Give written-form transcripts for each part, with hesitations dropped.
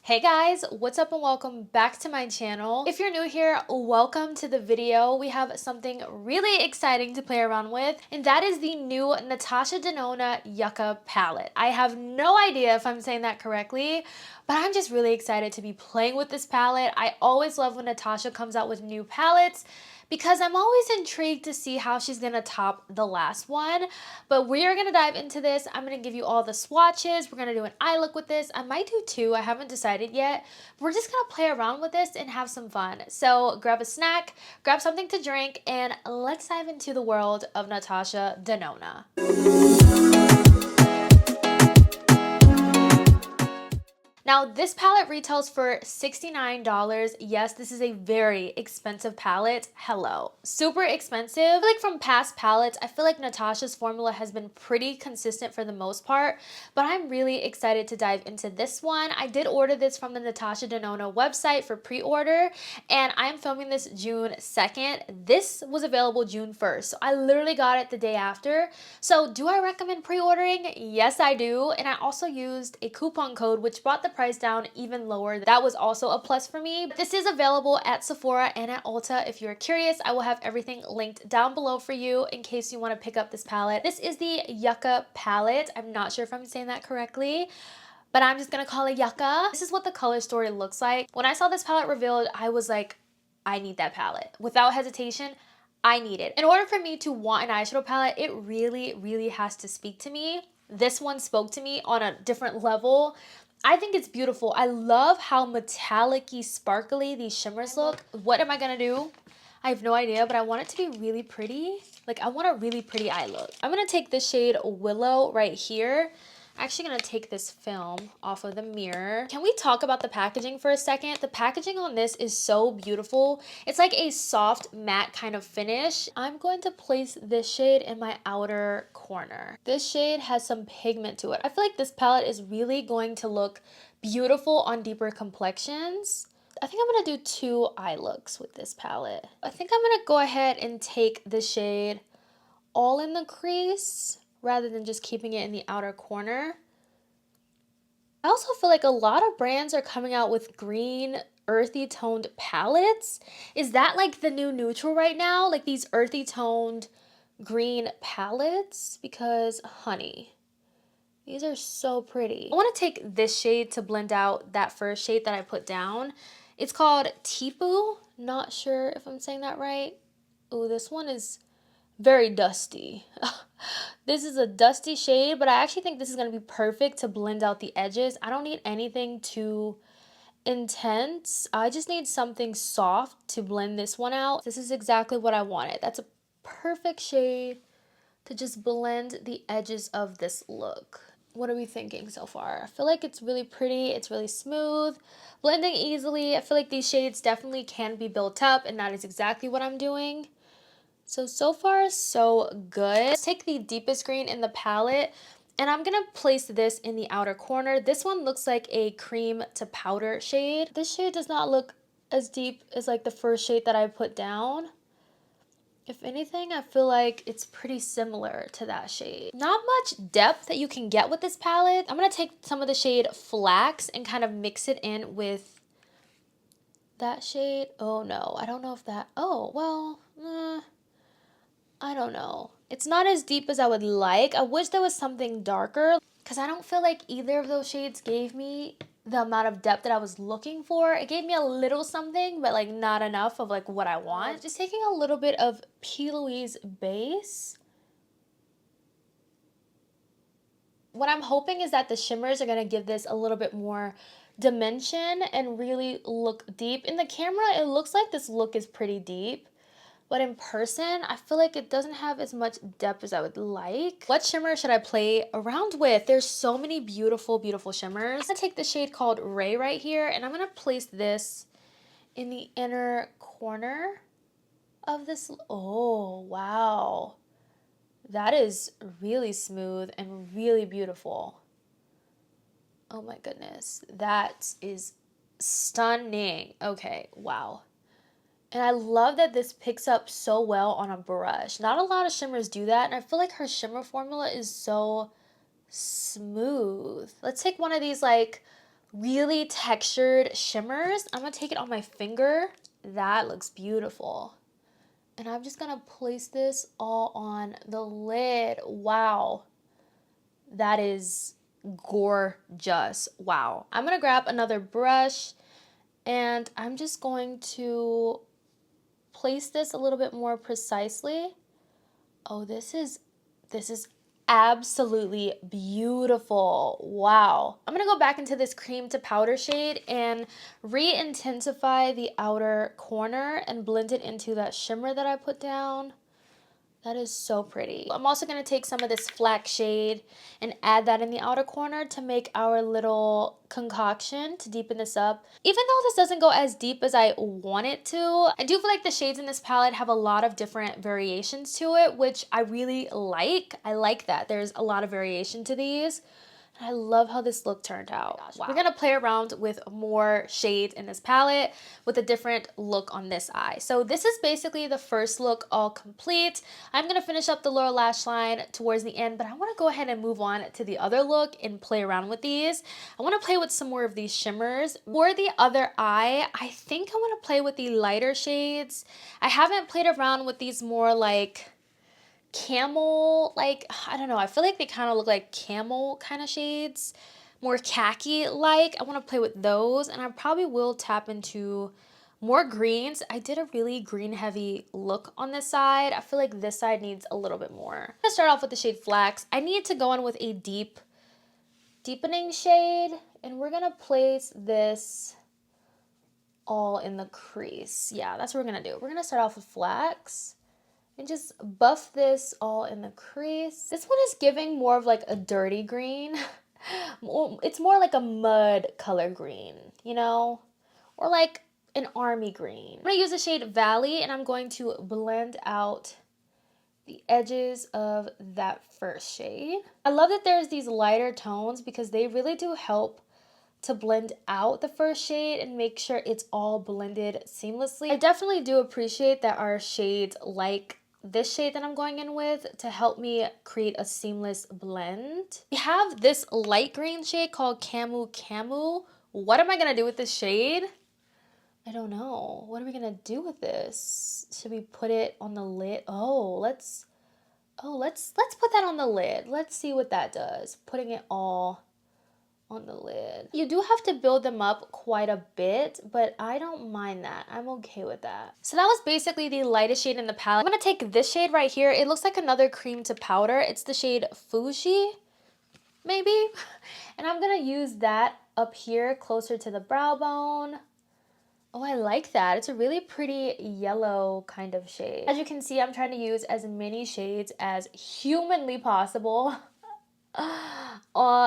Hey guys, what's up and welcome back to my channel. If you're new here, welcome to the video. We have something really exciting to play around with, and that is the new Natasha Denona Yucca palette. I have no idea if I'm saying that correctly, but I'm just really excited to be playing with this palette. I always love when Natasha comes out with new palettes, because I'm always intrigued to see how she's gonna top the last one. But we are gonna dive into this. I'm gonna give you all the swatches. We're gonna do an eye look with this. I might do two, I haven't decided yet. We're just gonna play around with this and have some fun. So grab a snack, grab something to drink, and let's dive into the world of Natasha Denona. Now, this palette retails for $69. Yes, this is a very expensive palette. Hello. Super expensive. I feel like from past palettes, I feel like Natasha's formula has been pretty consistent for the most part, but I'm really excited to dive into this one. I did order this from the Natasha Denona website for pre-order, and I am filming this June 2nd. This was available June 1st, so I literally got it the day after. So do I recommend pre-ordering? Yes, I do, and I also used a coupon code, which brought the price down even lower. That was also a plus for me. This is available at Sephora and at Ulta. If you're curious, I will have everything linked down below for you in case you want to pick up this palette. This is the Yucca palette. I'm not sure if I'm saying that correctly, but I'm just gonna call it Yucca. This is what the color story looks like. When I saw this palette revealed, I was like, I need that palette. Without hesitation, I need it. In order for me to want an eyeshadow palette, it really has to speak to me. This one spoke to me on a different level. I think it's beautiful. I love how metallic-y, sparkly these shimmers look. What am I gonna do? I have no idea, but I want it to be really pretty. Like, I want a really pretty eye look. I'm gonna take the shade Willow right here. I'm actually gonna take this film off of the mirror. Can we talk about the packaging for a second? The packaging on this is so beautiful. It's like a soft matte kind of finish. I'm going to place this shade in my outer corner. This shade has some pigment to it. I feel like this palette is really going to look beautiful on deeper complexions. I think I'm gonna do two eye looks with this palette. I think I'm gonna go ahead and take the shade all in the crease rather than just keeping it in the outer corner. I also feel like a lot of brands are coming out with green, earthy toned palettes. Is that like the new neutral right now? Like these earthy toned green palettes? Because, honey, these are so pretty. I want to take this shade to blend out that first shade that I put down. It's called Tipu. Not sure if I'm saying that right. Ooh, this one is very dusty. This is a dusty shade, but I actually think this is going to be perfect to blend out the edges. I don't need anything too intense. I just need something soft to blend this one out. This is exactly what I wanted. That's a perfect shade to just blend the edges of this look. What are we thinking so far? I feel like it's really pretty. It's really smooth, blending easily. I feel like these shades definitely can be built up, and that is exactly what I'm doing. So far, so good. Let's take the deepest green in the palette, and I'm gonna place this in the outer corner. This one looks like a cream to powder shade. This shade does not look as deep as like the first shade that I put down. If anything, I feel like it's pretty similar to that shade. Not much depth that you can get with this palette. I'm gonna take some of the shade Flax and kind of mix it in with that shade. Oh no, I don't know if that, oh, well, I don't know. It's not as deep as I would like. I wish there was something darker because I don't feel like either of those shades gave me the amount of depth that I was looking for. It gave me a little something, but like not enough of like what I want. Just taking a little bit of P. Louise base. What I'm hoping is that the shimmers are going to give this a little bit more dimension and really look deep. In the camera, it looks like this look is pretty deep, but in person, I feel like it doesn't have as much depth as I would like. What shimmer should I play around with? There's so many beautiful shimmers. I'm gonna take the shade called Ray right here, and I'm gonna place this in the inner corner of this. Oh, wow. That is really smooth and really beautiful. Oh my goodness. That is stunning. Okay, wow. And I love that this picks up so well on a brush. Not a lot of shimmers do that, and I feel like her shimmer formula is so smooth. Let's take one of these like really textured shimmers. I'm gonna take it on my finger. That looks beautiful. And I'm just gonna place this all on the lid. Wow, that is gorgeous. Wow. I'm gonna grab another brush and I'm just going to place this a little bit more precisely. Oh, this is absolutely beautiful. Wow. I'm gonna go back into this cream to powder shade and re-intensify the outer corner and blend it into that shimmer that I put down. That is so pretty. I'm also going to take some of this flax shade and add that in the outer corner to make our little concoction to deepen this up. Even though this doesn't go as deep as I want it to, I do feel like the shades in this palette have a lot of different variations to it, which I really like. I like that. There's a lot of variation to these. I love how this look turned out. Wow. We're gonna play around with more shades in this palette with a different look on this eye. So this is basically the first look all complete. I'm gonna finish up the lower lash line towards the end, but I wanna go ahead and move on to the other look and play around with these. I wanna play with some more of these shimmers. For the other eye, I think I wanna play with the lighter shades. I haven't played around with these more like camel, like, I don't know, I feel like they kind of look like camel kind of shades, more khaki like. I want to play with those, and I probably will tap into more greens. I did a really green heavy look on this side. I feel like this side needs a little bit more. I'm gonna start off with the shade Flax. I need to go in with a deepening shade, and we're gonna place this all in the crease. Yeah, that's what we're gonna do. We're gonna start off with Flax and just buff this all in the crease. This one is giving more of like a dirty green. It's more like a mud color green, you know? Or like an army green. I'm gonna use the shade Valley, and I'm going to blend out the edges of that first shade. I love that there's these lighter tones because they really do help to blend out the first shade and make sure it's all blended seamlessly. I definitely do appreciate that our shades like this shade that I'm going in with to help me create a seamless blend. We have this light green shade called Camu Camu. What am I gonna do with this shade? I don't know. What are we gonna do with this? Should we put it on the lid? Let's put that on the lid. Let's see what that does. Putting it all on the lid. You do have to build them up quite a bit, but I don't mind that. I'm okay with that. So that was basically the lightest shade in the palette. I'm gonna take this shade right here. It looks like another cream to powder. It's the shade Fuji, maybe? And I'm gonna use that up here closer to the brow bone. Oh, I like that. It's a really pretty yellow kind of shade. As you can see, I'm trying to use as many shades as humanly possible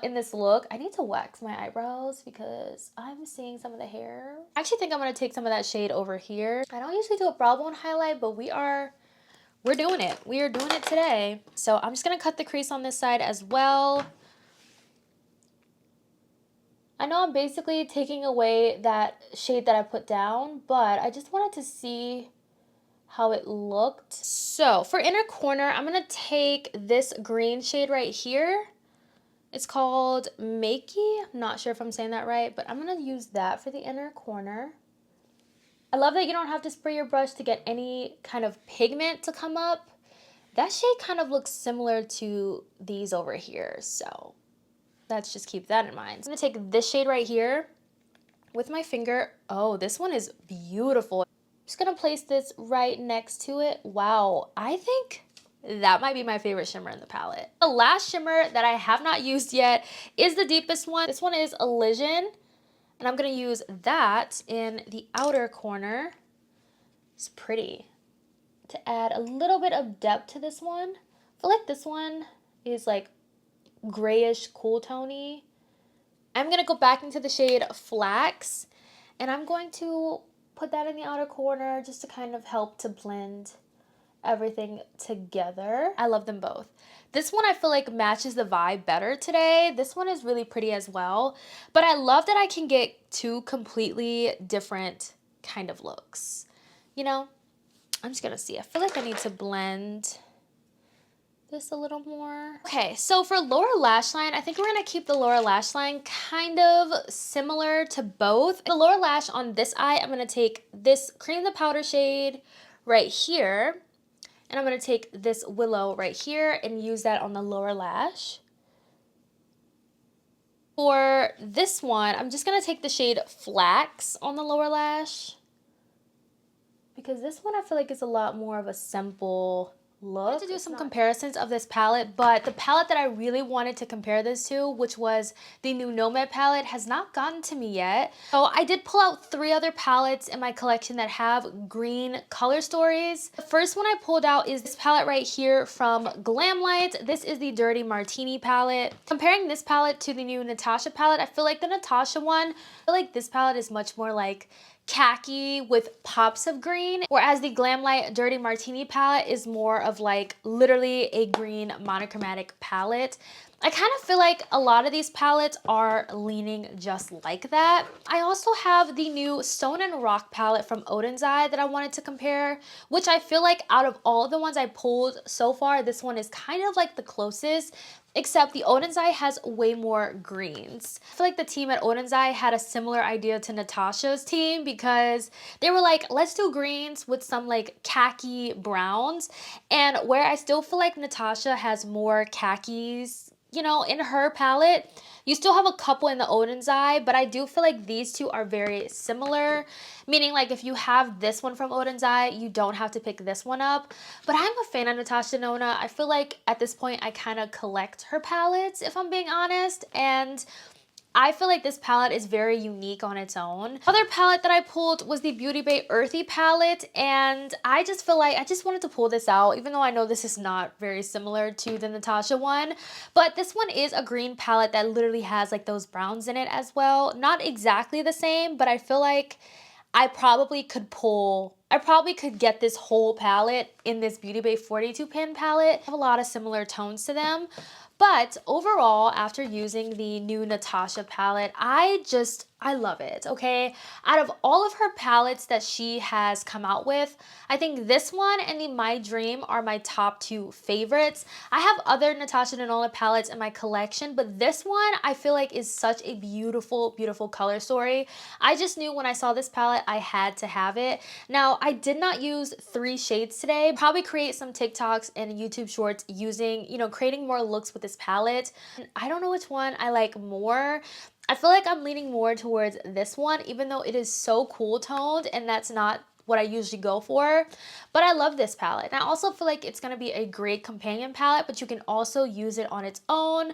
in this look. I need to wax my eyebrows because I'm seeing some of the hair. I actually think I'm going to take some of that shade over here. I don't usually do a brow bone highlight, but we're doing it. We are doing it today. So I'm just going to cut the crease on this side as well. I know I'm basically taking away that shade that I put down, but I just wanted to see how it looked. So for inner corner, I'm going to take this green shade right here. It's called Makey. I'm not sure if I'm saying that right, but I'm going to use that for the inner corner. I love that you don't have to spray your brush to get any kind of pigment to come up. That shade kind of looks similar to these over here, so let's just keep that in mind. I'm going to take this shade right here with my finger. Oh, this one is beautiful. I'm just going to place this right next to it. Wow, I think that might be my favorite shimmer in the palette. The last shimmer that I have not used yet is the deepest one. This one is Elysian, and I'm going to use that in the outer corner. It's pretty. To add a little bit of depth to this one. I feel like this one is like grayish cool tony. I'm going to go back into the shade Flax, and I'm going to put that in the outer corner just to kind of help to blend everything together. I love them both. This one I feel like matches the vibe better today. This one is really pretty as well, but I love that I can get two completely different kind of looks. You know, I'm just gonna see. I feel like I need to blend this a little more. Okay, so for lower lash line, I think we're gonna keep the lower lash line kind of similar to both. The lower lash on this eye, I'm gonna take this Cream the Powder shade right here, and I'm gonna take this Willow right here and use that on the lower lash. For this one, I'm just gonna take the shade Flax on the lower lash, because this one I feel like is a lot more of a simple look. I wanted to do some comparisons of this palette, but the palette that I really wanted to compare this to, which was the new Nomad palette, has not gotten to me yet. So I did pull out 3 other palettes in my collection that have green color stories. The first one I pulled out is this palette right here from Glamlight. This is the Dirty Martini palette. Comparing this palette to the new Natasha palette, I feel like the Natasha one, I feel like this palette is much more like khaki with pops of green, whereas the Glamlight Dirty Martini palette is more of like literally a green monochromatic palette. I kind of feel like a lot of these palettes are leaning just like that. I also have the new Stone and Rock palette from Odin's Eye that I wanted to compare, which I feel like out of all of the ones I pulled so far, this one is kind of like the closest, except the Odin's Eye has way more greens. I feel like the team at Odin's Eye had a similar idea to Natasha's team, because they were like, let's do greens with some like khaki browns. And where I still feel like Natasha has more khakis, you know, in her palette, you still have a couple in the Odin's Eye, but I do feel like these two are very similar, meaning like if you have this one from Odin's Eye, you don't have to pick this one up. But I'm a fan of Natasha Denona. I feel like at this point I kind of collect her palettes, if I'm being honest, and I feel like this palette is very unique on its own. Other palette that I pulled was the Beauty Bay Earthy palette, and I just feel like I just wanted to pull this out, even though I know this is not very similar to the Natasha one. But this one is a green palette that literally has like those browns in it as well. Not exactly the same, but I feel like I probably could get this whole palette in this Beauty Bay 42 pin palette. I have a lot of similar tones to them. But overall, after using the new Natasha palette, I love it, okay? Out of all of her palettes that she has come out with, I think this one and the My Dream are my top 2 favorites. I have other Natasha Denona palettes in my collection, but this one I feel like is such a beautiful, beautiful color story. I just knew when I saw this palette, I had to have it. Now, I did not use 3 shades today. Probably create some TikToks and YouTube shorts using, you know, creating more looks with this palette. And I don't know which one I like more. I feel like I'm leaning more towards this one, even though it is so cool toned, and that's not what I usually go for. But I love this palette. And I also feel like it's going to be a great companion palette, but you can also use it on its own.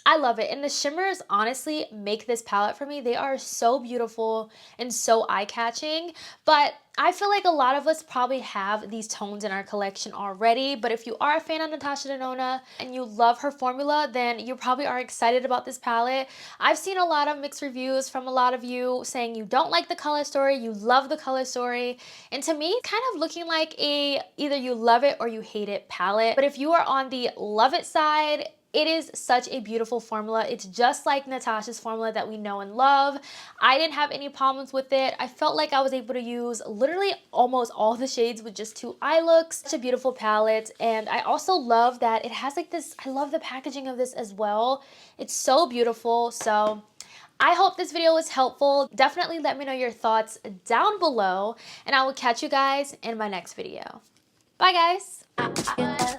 I love it. And the shimmers honestly make this palette for me. They are so beautiful and so eye-catching. But I feel like a lot of us probably have these tones in our collection already. But if you are a fan of Natasha Denona and you love her formula, then you probably are excited about this palette. I've seen a lot of mixed reviews from a lot of you saying you don't like the color story, you love the color story. And to me, it's kind of looking like a either you love it or you hate it palette. But if you are on the love it side, it is such a beautiful formula. It's just like Natasha's formula that we know and love. I didn't have any problems with it. I felt like I was able to use literally almost all the shades with just 2 eye looks. Such a beautiful palette. And I also love that it has like this, I love the packaging of this as well. It's so beautiful. So I hope this video was helpful. Definitely let me know your thoughts down below, and I will catch you guys in my next video. Bye guys.